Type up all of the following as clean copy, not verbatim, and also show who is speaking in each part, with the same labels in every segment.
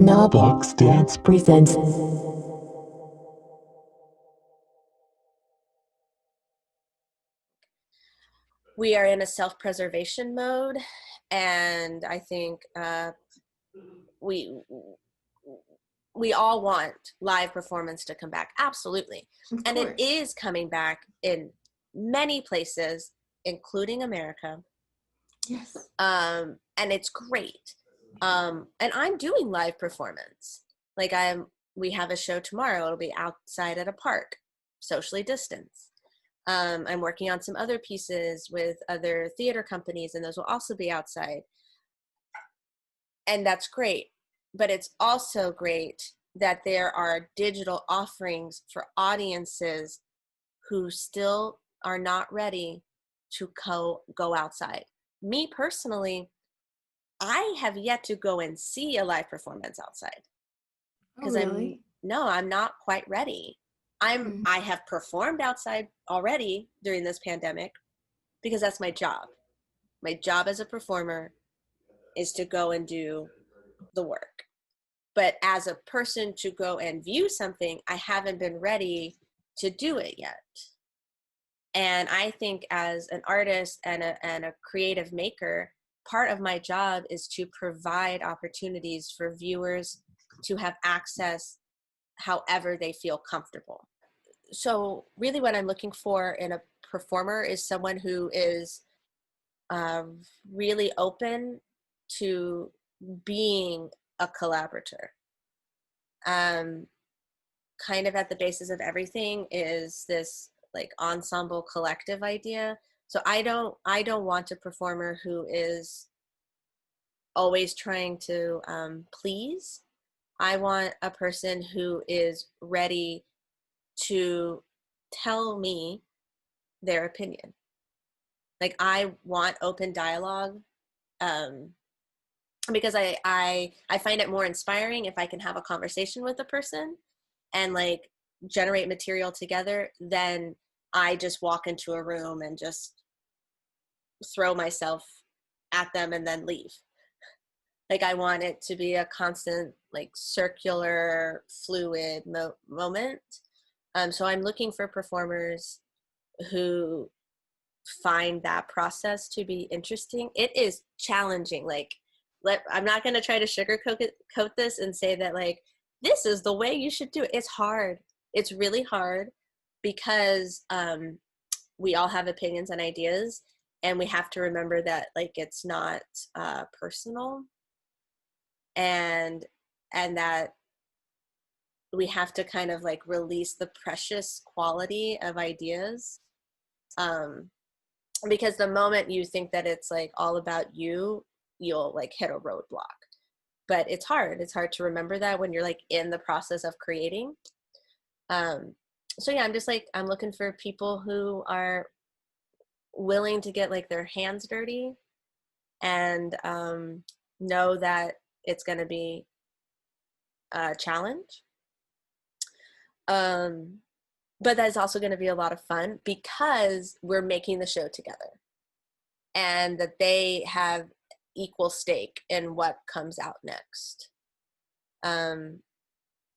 Speaker 1: Knobloch Dance presents.
Speaker 2: We are in a self-preservation mode, and I think we we all want live performance to come back, absolutely. And it is coming back in many places, including America.
Speaker 1: Yes.
Speaker 2: And it's great. And I'm doing live performance. Like we have a show tomorrow. It'll be outside at a park, socially distanced. I'm working on some other pieces with other theater companies, and those will also be outside. And that's great. But it's also great that there are digital offerings for audiences who still are not ready to go outside. Me personally, I have yet to go and see a live performance outside
Speaker 1: Oh,
Speaker 2: because
Speaker 1: really?
Speaker 2: I'm not quite ready. I have performed outside already during this pandemic because that's my job. My job as a performer is to go and do the work. But as a person to go and view something, I haven't been ready to do it yet. And I think as an artist and a creative maker, part of my job is to provide opportunities for viewers to have access however they feel comfortable. So really what I'm looking for in a performer is someone who is uh, really open to being a collaborator. Um, Kind of at the basis of everything is this like ensemble collective idea. So I don't want a performer who is always trying to please. I want a person who is ready to tell me their opinion. Like I want open dialogue, um, because I find it more inspiring if I can have a conversation with a person and like generate material together than I just walk into a room and just throw myself at them and then leave. Like I want it to be a constant like circular fluid moment. So I'm looking for performers who find that process to be interesting. It is challenging. Like I'm not going to try to coat this and say that like this is the way you should do it. It's hard. It's really hard because we all have opinions and ideas, and we have to remember that like it's not personal, and that we have to kind of like release the precious quality of ideas, um, because the moment you think that it's like all about you, you'll like hit a roadblock. But it's hard to remember that when you're like in the process of creating. um so yeah, I'm just like I'm looking for people who are willing to get like their hands dirty and know that it's going to be a challenge, um but that's also going to be a lot of fun because we're making the show together and that they have equal stake in what comes out next. Um,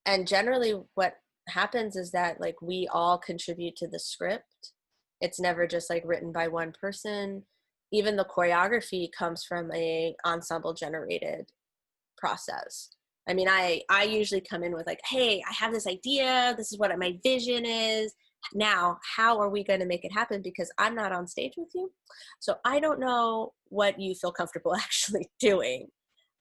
Speaker 2: and generally, what happens is that like we all contribute to the script. It's never just like written by one person. Even the choreography comes from a ensemble generated process. I mean, I usually come in with like, hey, I have this idea. This is what my vision is. Now, how are we going to make it happen? Because I'm not on stage with you. So I don't know what you feel comfortable actually doing.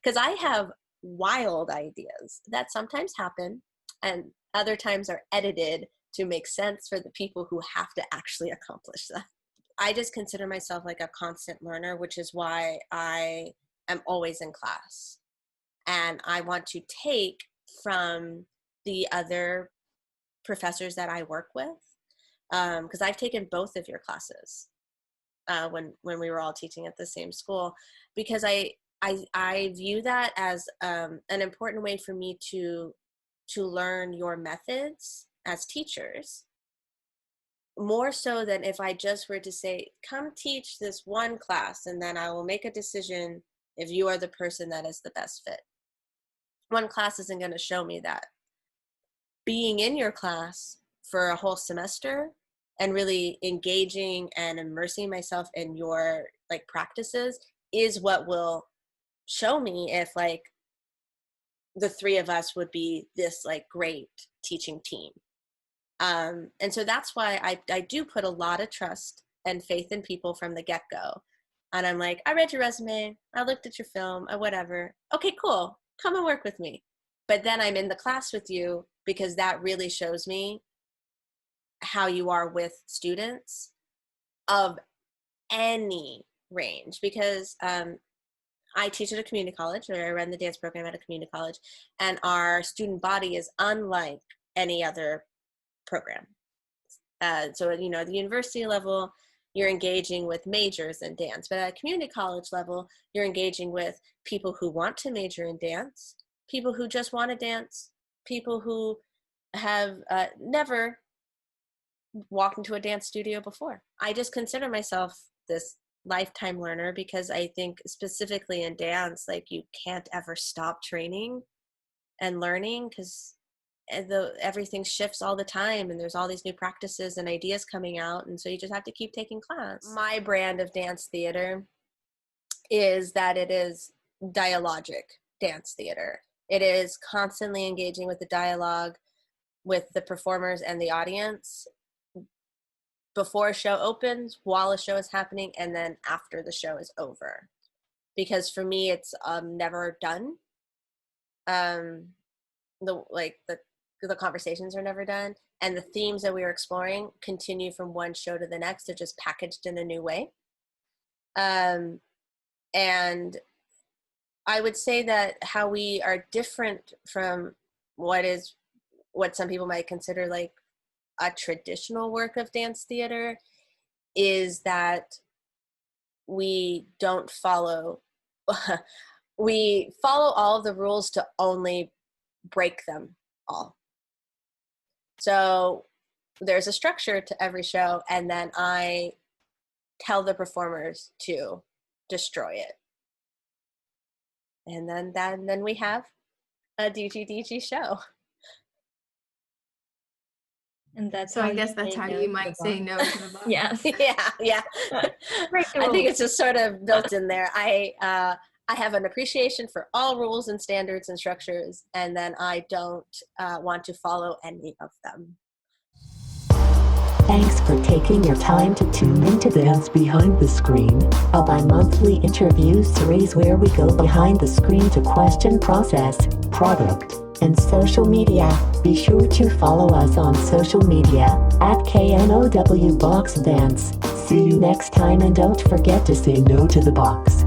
Speaker 2: Because I have wild ideas that sometimes happen and other times are edited to make sense for the people who have to actually accomplish that. I just consider myself like a constant learner, which is why I am always in class. And I want to take from the other professors that I work with, because I've taken both of your classes when we were all teaching at the same school, because I view that as an important way for me to learn your methods as teachers, more so than if I just were to say, come teach this one class and then I will make a decision if you are the person that is the best fit. one class isn't going to show me that. Being in your class for a whole semester and really engaging and immersing myself in your like practices is what will show me if like the three of us would be this like great teaching team. And so that's why I do put a lot of trust and faith in people from the get-go. And I'm like, I read your resume, I looked at your film, or whatever. Okay, cool, come and work with me. But then I'm in the class with you because that really shows me how you are with students of any range. Because I teach at a community college, or I run the dance program at a community college, and our student body is unlike any other program. So, you know, at the university level, you're engaging with majors in dance, but at a community college level, you're engaging with people who want to major in dance, people who just want to dance, people who have never walked into a dance studio before. I just consider myself this lifetime learner because I think specifically in dance, like you can't ever stop training and learning because everything shifts all the time and there's all these new practices and ideas coming out, and so you just have to keep taking class. My brand of dance theater is that it is dialogic dance theater. It is constantly engaging with the dialogue with the performers and the audience before a show opens, while a show is happening, and then after the show is over. Because for me, it's never done. The conversations are never done, and the themes that we are exploring continue from one show to the next. They're just packaged in a new way. And I would say that how we are different from what some people might consider like a traditional work of dance theater is that we don't follow we follow all of the rules to only break them all. So there's a structure to every show, and then I tell the performers to destroy it. And then we have a DGDG show.
Speaker 3: And that's
Speaker 4: So
Speaker 3: how
Speaker 4: I guess
Speaker 3: you
Speaker 4: that's
Speaker 3: say
Speaker 4: how
Speaker 3: no
Speaker 4: you
Speaker 3: to
Speaker 4: might
Speaker 3: the
Speaker 4: say
Speaker 3: boss.
Speaker 4: no to the boss.
Speaker 3: Yes.
Speaker 2: Yeah.
Speaker 3: Break the
Speaker 2: I think
Speaker 3: rules.
Speaker 2: it's just sort of built in there. I have an appreciation for all rules and standards and structures, and then I don't want to follow any of them.
Speaker 1: Thanks for taking your time to tune into Dance Behind the Screen, a bi-monthly interview series where we go behind the screen to question process, product, and social media. Be sure to follow us on social media at KNOW Box Dance. See you next time, and don't forget to say no to the box.